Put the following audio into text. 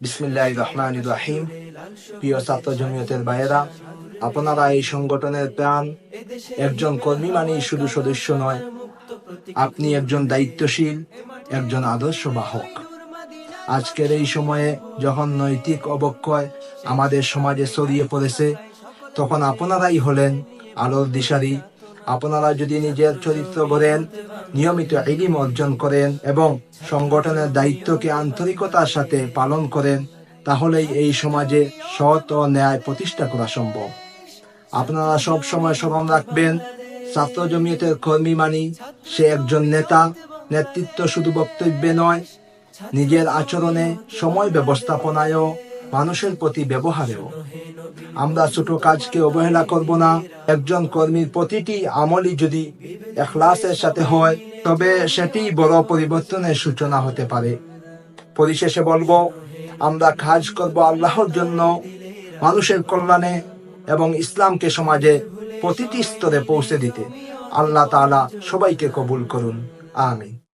বিসমিল্লাহির রহমানির রহিম। প্রিয় ছাত্র জমিয়তের ভাইয়েরা, আপনারা এই সংগঠনের প্রাণ। একজন কর্মী মানেই শুধু সদস্য নয়, আপনি একজন দায়িত্বশীল, একজন আদর্শ বাহক। আজকের এই সময়ে যখন নৈতিক অবক্ষয় আমাদের সমাজে ছড়িয়ে পড়েছে, তখন আপনারাই হলেন আলোর দিশারি। আপনারা যদি নিজের চরিত্র গড়েন, নিয়মিত ইলম অর্জন করেন এবং সংগঠনের দায়িত্বকে আন্তরিকতার সাথে পালন করেন, তাহলেই এই সমাজে সৎ ও ন্যায় প্রতিষ্ঠা করা সম্ভব। আপনারা সব সময় স্মরণ রাখবেন, ছাত্র জমিয়তের কর্মী মানি সে একজন নেতা। নেতৃত্ব শুধু বক্তব্যে নয়, নিজের আচরণে, সময় ব্যবস্থাপনায়ও, মানুষের প্রতি ব্যবহারেও। আমরা ছোট কাজকে অবহেলা করব না। একজন কর্মীর প্রতিটি আমলই যদি ইখলাসের সাথে হয়, তবে সেটি বড় পরিবর্তনের সূচনা হতে পারে। পরিশেষে বলবো, আমরা কাজ করব আল্লাহর জন্য, মানুষের কল্যাণে এবং ইসলামকে সমাজে প্রতিটি স্তরে পৌঁছে দিতে। আল্লাহ তাআলা সবাইকে কবুল করুন। আমিন।